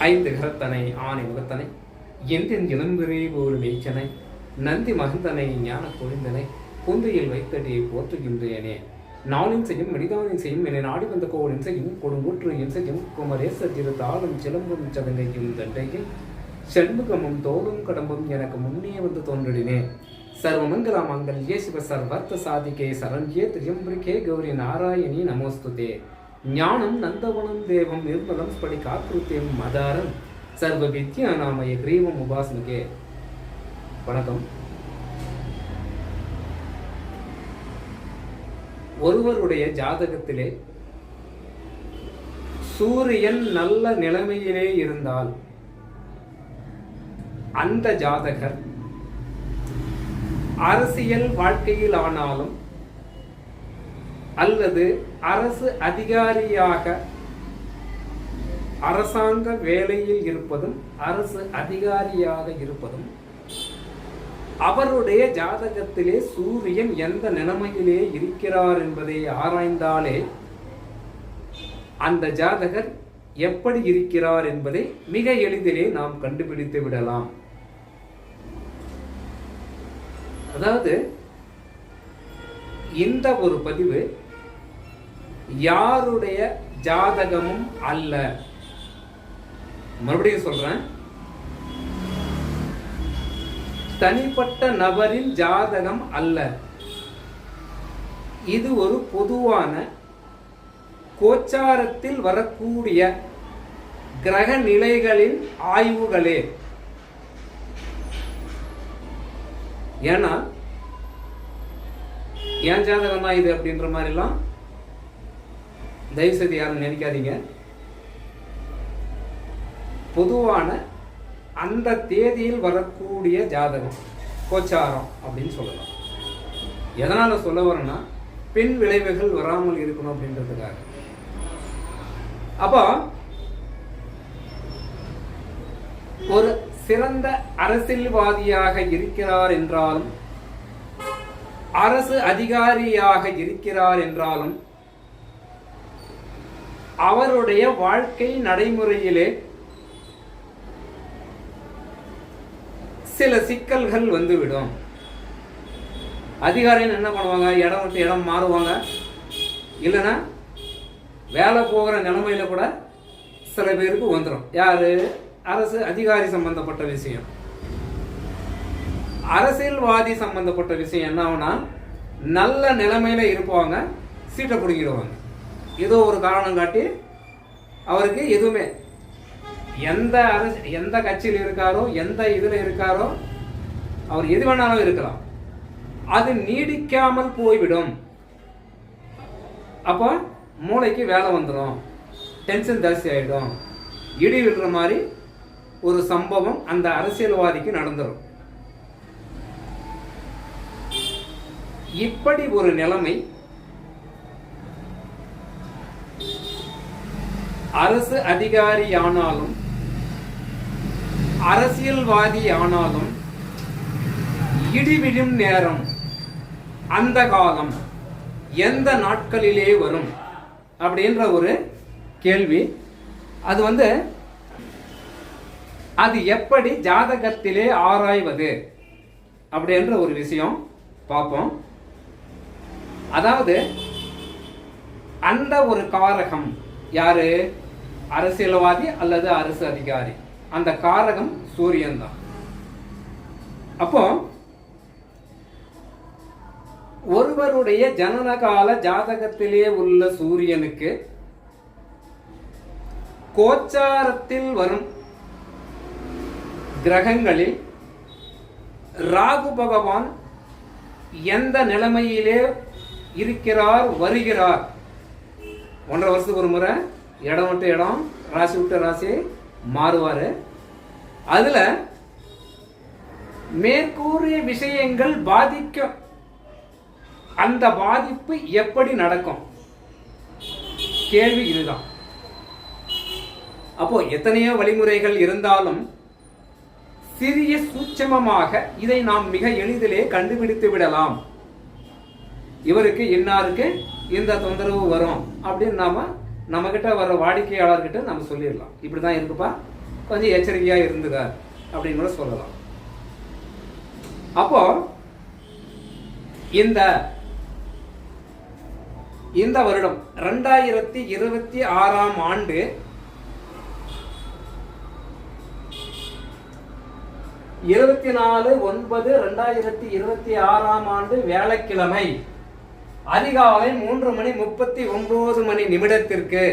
ஐந்து கரத்தனை ஆணை முகத்தனை எந்தின் இளம்பிறை ஒரு மெய்ச்சனை நந்தி மகந்தனை ஞான பொழிந்தனை குந்தையில் வைத்தடி போற்றுகின்றேனே நாளின் செய்யும் மனிதானின் செய்யும் என்னை நாடி வந்த கோவலின் செய்யும் கொடுங்கூற்று என் செய்யும் குமரேச திரு தாளும் சிலம்பும் சதங்கையும் தண்டையும் செண்முகமும் தோளும் கடம்பும் எனக்கு முன்னே வந்து தோன்றினே சர்வமங்கல மங்கல்யே சிவ சர்வர்த்த சாதிகே சரண்யே திரியம்பிரிகே கௌரி நாராயணி நமோஸ்துதே ஞானம் நந்தவனம் தேவம் நிர்மலம் ஸ்படிகாக்கிருத்தியம் மதாரம் சர்வ வித்யா நாமய கிரீவம் உபாசனகே. வணக்கம். ஒருவருடைய ஜாதகத்திலே சூரியன் நல்ல நிலைமையிலே இருந்தால் அந்த ஜாதகர் அரசியல் வாழ்க்கையில் ஆனாலும் அல்லது அரசு அதிகாரியாக அரசாங்க வேலையில் இருப்பதும் அரசு அதிகாரியாக இருப்பதும் அவருடைய ஜாதகத்திலே சூரியன் எந்த நிலைமையிலே இருக்கிறார் என்பதை ஆராய்ந்தாலே அந்த ஜாதகர் எப்படி இருக்கிறார் என்பதை மிக எளிதிலே நாம் கண்டுபிடித்து விடலாம். அதாவது இந்த ஒரு பதிவு யாருடைய ஜாதகமும் அல்ல. மறுபடியும் சொல்றேன், தனிப்பட்ட நபரின் ஜாதகம் அல்ல. இது ஒரு பொதுவான கோச்சாரத்தில் வரக்கூடிய கிரக நிலைகளின் ஆய்வுகளே. ஏன்னா என் ஜாதகம் தான் இது அப்படின்ற மாதிரிலாம் தயவுசெய்து யாரும் நினைக்காதீங்க. பொதுவான அந்த தேதியில் வரக்கூடிய ஜாதகம் கோச்சாரம் அப்படின்னு சொல்லலாம். எதனால சொல்ல வரேன்னா பின் விளைவுகள் வராமல் இருக்கணும் அப்படின்றதுக்காக. அப்போ ஒரு சிறந்த அரசியல்வாதியாக இருக்கிறார் என்றாலும் அரசு அதிகாரியாக இருக்கிறார் என்றாலும் அவருடைய வாழ்க்கை நடைமுறையிலே சில சிக்கல்கள் வந்துவிடும். அதிகாரிகள் என்ன பண்ணுவாங்க, இடம் விட்டு இடம் மாறுவாங்க, இல்லைன்னா வேலை போகிற நிலைமையில கூட சில பேருக்கு வந்துடும். யாரு? அரசு அதிகாரி சம்பந்தப்பட்ட விஷயம். அரசியல்வாதி சம்பந்தப்பட்ட விஷயம் என்ன ஆகுனா, நல்ல நிலைமையில இருப்பாங்க, சீட்டை பிடிங்கிடுவாங்க. ஏதோ ஒரு காரணம் காட்டி அவருக்கு எதுவுமே எந்த கட்சியில் இருக்காரோ எந்த இதுல இருக்காரோ அவர் எது வேணாலும் இருக்கலாம், அது நீடிக்காமல் போய்விடும். அப்போ மூளைக்கு வேலை வந்துடும், டென்ஷன் ஜாஸ்தி ஆயிடும், இடி விடுற மாதிரி ஒரு சம்பவம் அந்த அரசியல்வாதிக்கு நடந்துடும். இப்படி ஒரு நிலைமை அரசு அதிகாரி ஆனாலும் அரசியல்வாதி ஆனாலும் இடிவிடும் நேரம், அந்த காலம் எந்த நாட்களிலே வரும் அப்படின்ற ஒரு கேள்வி. அது எப்படி ஜாதகத்திலே ஆராய்வது அப்படின்ற ஒரு விஷயம் பார்ப்போம். அதாவது அந்த ஒரு காரகம் யாரு? அரசியல்வாதி அல்லது அரசு அதிகாரி. அந்த காரகம் சூரியன் தான். அப்போ ஒருவருடைய ஜனனகால ஜாதகத்திலே உள்ள சூரியனுக்கு கோச்சாரத்தில் வரும் கிரகங்களில் ராகு பகவான் எந்த நிலைமையிலே இருக்கிறார் வருகிறார். 1.5 வருஷத்துக்கு ஒரு முறை இடம் விட்டு இடம், ராசி விட்டு ராசி மாறுவாரு. அதுல மேற்கூறிய விஷயங்கள் பாதிக்கும். அந்த பாதிப்பு எப்படி நடக்கும்? கேள்வி இதுதான். அப்போ எத்தனையோ வழிமுறைகள் இருந்தாலும் சிறிய சூட்சமமாக இதை நாம் மிக எளிதிலே கண்டுபிடித்து விடலாம். இவருக்கு இன்னாருக்கு இந்த தொந்தரவு வரும் அப்படின்னு நம்ம கிட்ட வர வாடிக்கையாளர்கிட்ட நம்ம சொல்லிடலாம். இப்படிதான் இருக்குப்பா, கொஞ்சம் எச்சரிக்கையாக இருந்துக்கார் அப்படின்னு கூட சொல்லலாம். அப்போ இந்த வருடம் 2026 ஆண்டு இருபத்தி 4/9/2026 ஆண்டு வியாழக்கிழமை அதிகாலை 3:39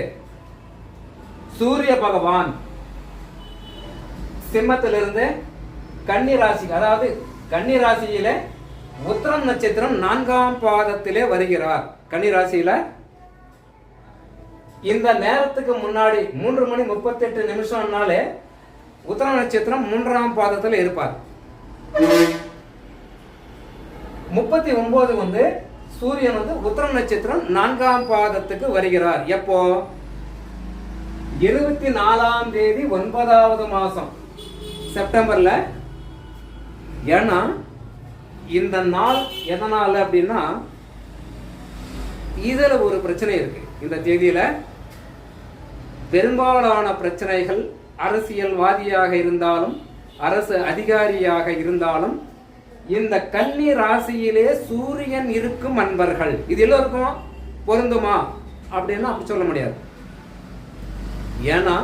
சூரிய பகவான் சிம்மத்திலிருந்து கன்னி ராசி, அதாவது கன்னி ராசியில உத்திரம் நட்சத்திரம் 4ஆம் பாதத்திலே வருகிறார். கன்னி ராசியில இந்த நேரத்துக்கு முன்னாடி 3:38 உத்திரம் நட்சத்திரம் 3ஆம் பாதத்தில் இருப்பார். 39 சூரியன் உத்திரம் நட்சத்திரம் 4ஆம் பாதத்துக்கு வருகிறார். எப்போ? 24ஆம் தேதி 9வது மாசம் செப்டம்பர்ல. ஏன்னா இந்த நாள் எதனால அப்படின்னா, இதுல ஒரு பிரச்சனை இருக்கு. இந்த தேதியில பெரும்பாலான பிரச்சனைகள் அரசியல்வாதியாக இருந்தாலும் அரசு அதிகாரியாக இருந்தாலும் இந்த கன்னி ராசியிலே சூரியன் இருக்கும் அன்பர்கள், இது எல்லோருக்கும் பொருந்துமா அப்படின்னா அப்படி சொல்ல முடியாது. ஏன்னா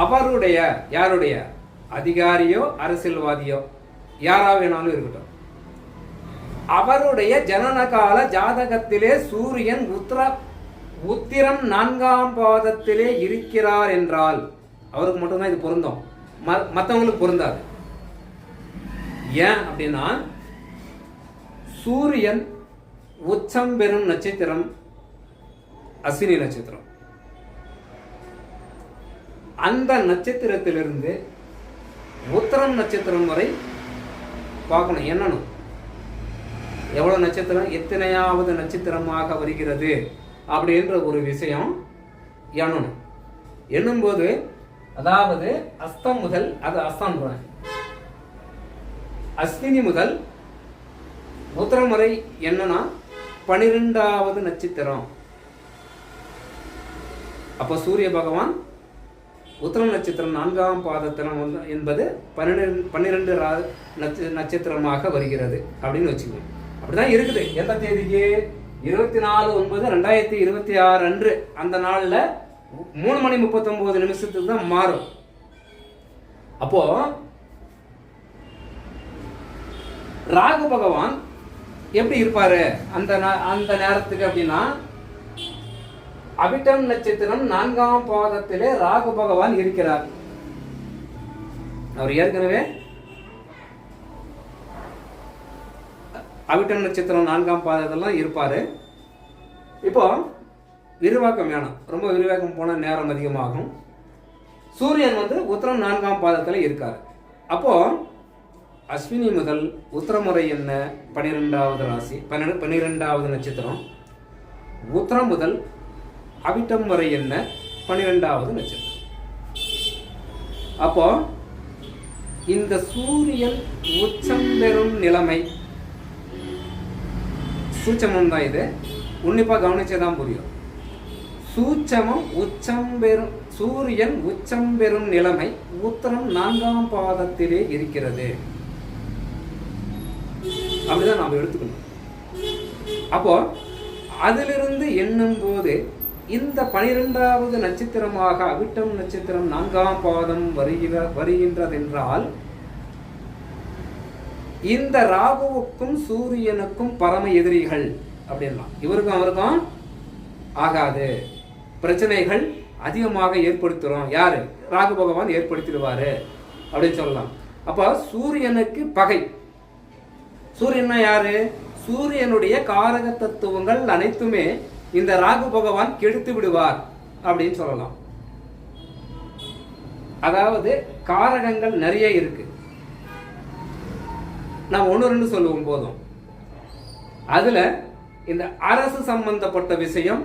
அவருடைய யாருடைய அதிகாரியோ அரசியல்வாதியோ யாரா வேணாலும் இருக்கட்டும், அவருடைய ஜனனகால ஜாதகத்திலே சூரியன் உத்திரம் 4ஆம் பாதத்திலே இருக்கிறார் என்றால் அவருக்கு மட்டும்தான் இது பொருந்தும், மற்றவங்களுக்கு பொருந்தாது. ஏன் அப்படின்னா சூரியன் உச்சம் பெறும் நட்சத்திரம் அஸ்வினி நட்சத்திரம். அந்த நட்சத்திரத்திலிருந்து உத்திரம் நட்சத்திரம் வரை பார்க்கணும், என்னன்னு எவ்வளவு நட்சத்திரம் எத்தனையாவது நட்சத்திரமாக வருகிறது அப்படின்ற ஒரு விஷயம் எண்ணணும். எண்ணும்போது அதாவது அஸ்தம் முதல், அது அஸ்தம் அஸ்வினி முதல் உத்திரம் வரை என்னன்னா 12வது நட்சத்திரம். அப்ப சூரிய பகவான் உத்திரம் நட்சத்திரம் 4ஆம் பாதத்திரம் என்பது 12 நட்சத்திரமாக வருகிறது அப்படின்னு வச்சுக்கோங்க. அப்படிதான் இருக்குது. எந்த தேதிக்கு? 24/9/2026 அன்று. அந்த நாள்ல 3:39 தான் மாறும். அப்போ ராகு பகவான் எப்படி இருப்பாரு அந்த நேரத்துக்கு அப்படின்னா, அவிட்டம் நட்சத்திரம் 4ஆம் பாதத்திலே ராகு பகவான் இருக்கிறார். அவர் ஏற்கனவே அவிட்டம் நட்சத்திரம் 4ஆம் பாதத்தெல்லாம் இருப்பாரு. இப்போ விரிவாக்கம் வேணும், ரொம்ப விரிவாக்கம் போன நேரம் அதிகமாகும். சூரியன் உத்திரம் 4ஆம் பாதத்தில் இருக்காரு. அப்போ அஸ்வினி முதல் உத்திரம் வரை என்ன 12வது ராசி, 12வது நட்சத்திரம். உத்திரம் முதல் அவிட்டம் வரை என்ன 12வது நட்சத்திரம். அப்போ இந்த சூரியன் உச்சம் பெறும் நிலைமை சூட்சமம் தான். இது உன்னிப்பா கவனிச்சதான் புரியும். சூட்சமம் உச்சம் பெறும், சூரியன் உச்சம் பெறும் நிலைமை உத்திரம் 4ஆம் பாதத்திலே இருக்கிறது. அப்படிதான் நாம் எடுத்துக்கணும். அப்போ அதிலிருந்து எண்ணும் போது இந்த 12வது நட்சத்திரமாக அவிட்டம் நட்சத்திரம் 4ஆம் பாதம் வருகின்றதென்றால் இந்த ராகுவுக்கும் சூரியனுக்கும் பரம எதிரிகள் அப்படின்னா, இவருக்கும் அவருக்கும் ஆகாது, பிரச்சனைகள் அதிகமாக ஏற்படுத்துறோம். யாரு? ராகு பகவான் ஏற்படுத்திடுவாரு அப்படின்னு சொல்லலாம். அப்ப சூரியனுக்கு பகை. சூரியன்னா யாரு? சூரியனுடைய காரக தத்துவங்கள் அனைத்துமே இந்த ராகு பகவான் கெடுத்து விடுவார் அப்படின்னு சொல்லலாம். அதாவது காரகங்கள் நிறைய இருக்கு, நாம் 1-2 சொல்லுவோம் போதும். அதுல இந்த அரசு சம்பந்தப்பட்ட விஷயம்,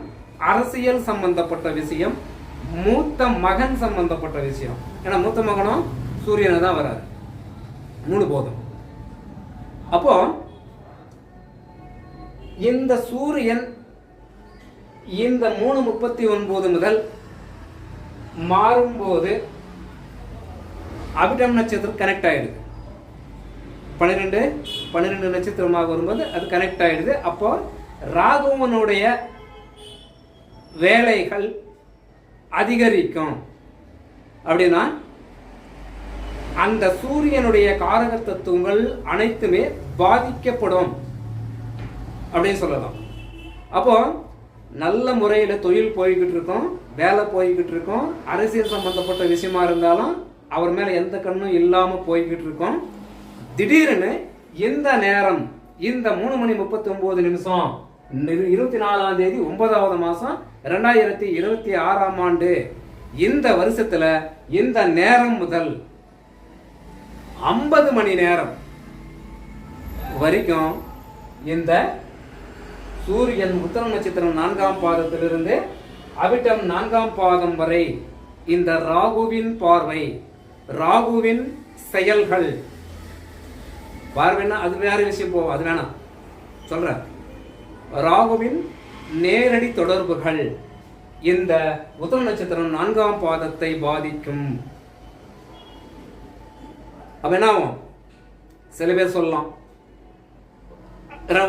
அரசியல் சம்பந்தப்பட்ட விஷயம், மூத்த மகன் சம்பந்தப்பட்ட விஷயம். ஏன்னா மூத்த மகனும் சூரியனை தான் வராது, 3 போதும். அப்போ இந்த சூரியன் இந்த 3:39 முதல் மாறும்போது அபிட்டம் நட்சத்திரம் கனெக்ட் ஆகிடுது. 12 நட்சத்திரமாக வரும்போது அது கனெக்ட் ஆகிடுது. அப்போ ராகுவனுடைய வேலைகள் அதிகரிக்கும். அப்படின்னா அந்த சூரியனுடைய காரக தத்துவங்கள் அனைத்துமே பாதிக்கப்படும் அப்படின்னு சொல்லலாம். அப்போ நல்ல முறையில் தொழில் போய்கிட்டு இருக்கோம், வேலை போய்கிட்டு இருக்கோம், அரசியல் சம்பந்தப்பட்ட விஷயமா இருந்தாலும் அவர் மேலே எந்த கண்ணும் இல்லாமல் போய்கிட்டு இருக்கோம். திடீர்னு இந்த நேரம் இந்த 3:39 24ஆம் தேதி 9வது மாதம் 2026ஆம் ஆண்டு இந்த வருஷத்துல இந்த நேரம் முதல் 50 மணி நேரம் வரைக்கும் இந்த சூரியன் உத்தர நட்சத்திரம் 4ஆம் பாதத்திலிருந்து அவிட்டம் 4ஆம் பாதம் வரை இந்த ராகுவின் பார்வை, ராகுவின் செயல்கள், பார்வைன்னா அது வேற விஷயம், போவோம், அது வேணாம் சொல்றேன். ராகுவின் நேரடி தொடர்புகள் இந்த உத்தர நட்சத்திரம் 4ஆம் பாதத்தை பாதிக்கும். அப்ப என்ன ஆகும்? சில பேர் சொல்லலாம்,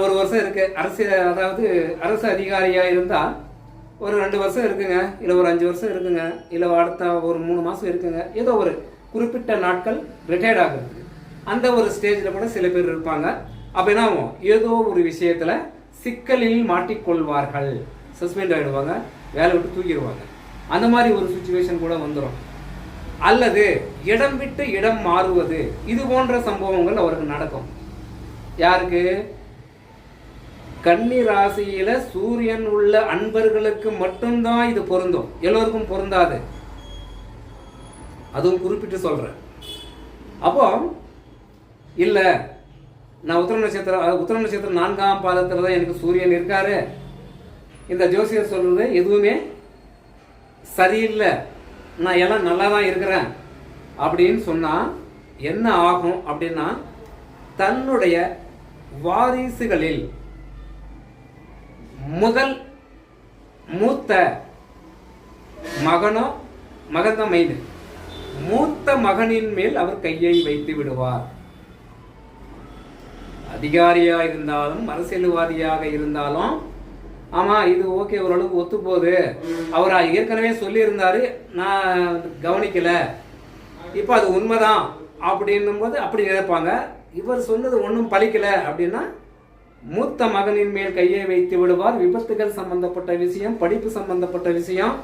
ஒரு வருஷம் இருக்கு அரசியல், அதாவது அரசு அதிகாரியா இருந்தா ஒரு 2 வருஷம் இருக்குங்க, இல்லை ஒரு 5 வருஷம் இருக்குங்க, இல்லை அடுத்த ஒரு 3 மாசம் இருக்குங்க, ஏதோ ஒரு குறிப்பிட்ட நாட்கள் ரிட்டையர்ட் ஆகுது. அந்த ஒரு ஸ்டேஜில் கூட சில பேர் இருப்பாங்க. அப்போ என்ன ஆகும்? ஏதோ ஒரு விஷயத்துல சிக்கலில் மாட்டிக்கொள்வார்கள், சஸ்பெண்ட் ஆகிடுவாங்க, வேலை விட்டு தூக்கிடுவாங்க. அந்த மாதிரி ஒரு சுச்சுவேஷன் கூட வந்துடும். அல்லது இடம் விட்டு இடம் மாறுவது, இது போன்ற சம்பவங்கள் அவருக்கு நடக்கும். யாருக்கு? கன்னி ராசியில சூரியன் உள்ள அன்பர்களுக்கு மட்டும்தான் இது பொருந்தும், எல்லோருக்கும் பொருந்தாது. அதுவும் குறிப்பிட்டு சொல்றேன். அப்போ இல்ல, நான் உத்தர நட்சத்திரம் 4ஆம் பாதத்துல தான் எனக்கு சூரியன் இருக்காரு, இந்த ஜோசியர் சொல்றது எதுவுமே சரியில்லை, நான் எல்லாம் நல்லா தான் இருக்கிறேன் அப்படின்னு சொன்னா என்ன ஆகும் அப்படின்னா, தன்னுடைய வாரிசுகளில் முதல் மூத்த மகனோ மகன்தான் மெயின், மூத்த மகனின் மேல் அவர் கையை வைத்து விடுவார். அதிகாரியா இருந்தாலும் அரசியல்வாதியாக இருந்தாலும், ஆமா இது ஓகே ஓரளவுக்கு ஒத்து போகுது, அவர் ஏற்கனவே சொல்லி இருந்தாரு நான் கவனிக்கல, இப்ப அது உண்மைதான் அப்படின்னும் போது அப்படி நினைப்பாங்க. இவர் சொன்னது ஒன்றும் பலிக்கல அப்படின்னா மூத்த மகனின் மேல் கையை வைத்து விடுவார். விபத்துகள் சம்பந்தப்பட்ட விஷயம், படிப்பு சம்பந்தப்பட்ட விஷயம்,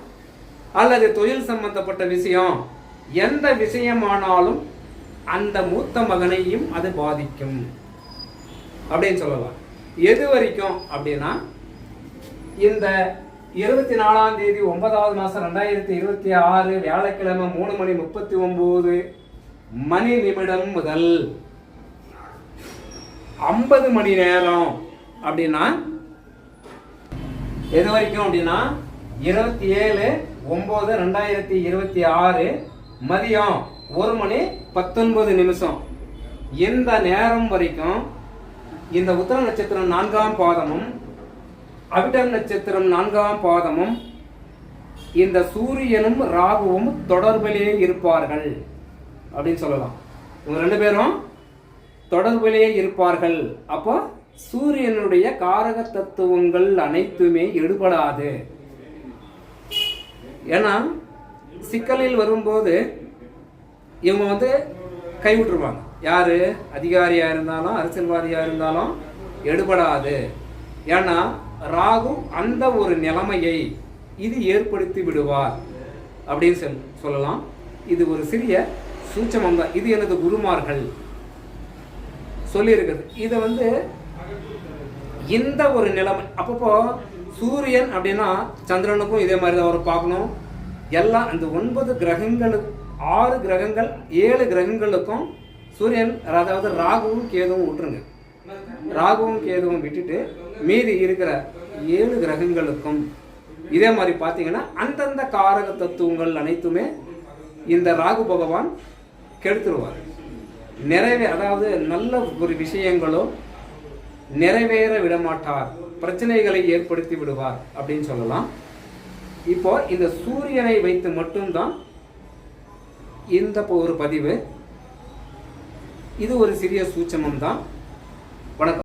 அல்லது தொழில் சம்பந்தப்பட்ட விஷயம், எந்த விஷயமானாலும் அந்த மூத்த மகனையும் அது பாதிக்கும் அப்படின்னு சொல்லலாம். எது வரைக்கும் அப்படின்னா, இந்த 24ஆம் தேதி 9வது மாசம் 2026 வியாழக்கிழமை 3:39 முதல் 50 மணி நேரம் அப்படின்னா, எது வரைக்கும் அப்படின்னா 27/9/2026 மதியம் 1:19 இந்த நேரம் வரைக்கும் இந்த உத்தர நட்சத்திரம் 4ஆம் பாதமும் அவிட்டம் நட்சத்திரம் 4ஆம் பாதமும் இந்த சூரியனும் ராகுவும் தொடர்பிலே இருப்பார்கள் அப்படின்னு சொல்லலாம். இவங்க 2 பேரும் தொடர்பிலே இருப்பார்கள். அப்போ சூரியனுடைய காரக தத்துவங்கள் அனைத்துமே எடுபடாது. ஏன்னா சிக்கலில் வரும்போது இவங்க கைவிட்டுருவாங்க. யாரு? அதிகாரியா இருந்தாலும் அரசியல்வாதியா இருந்தாலும் எடுபடாது. ஏன்னா ராகு அந்த ஒரு நிலைமையை இது ஏற்படுத்தி விடுவார் அப்படின்னு சொல்லலாம். இது ஒரு சிறிய சூட்சமம் தான். இது எனது குருமார்கள் சொல்லி இருக்குது. இதை இந்த ஒரு நிலைமை அப்பப்போ சூரியன் அப்படின்னா சந்திரனுக்கும் இதே மாதிரி தான் அவர் பார்க்கணும். எல்லாம் அந்த 9 கிரகங்களுக்கு 6 கிரகங்கள் 7 கிரகங்களுக்கும் சூரியன், அதாவது ராகுவும் கேதுவும் விட்டுருங்க, ராகுவும் கேதுவும் விட்டுட்டு மீதி இருக்கிற 7 கிரகங்களுக்கும் இதே மாதிரி பார்த்தீங்கன்னா அந்தந்த காரக தத்துவங்கள் அனைத்துமே இந்த ராகு பகவான் கெடுத்துருவார். அதாவது நல்ல ஒரு விஷயங்களோ நிறைவேற விடமாட்டார், பிரச்சனைகளை ஏற்படுத்தி விடுவார் அப்படின்னு சொல்லலாம். இப்போ இந்த சூரியனை வைத்து மட்டும்தான் இந்த ஒரு பதிவு. இது ஒரு சிறிய சூட்சமம் தான். வணக்கம்.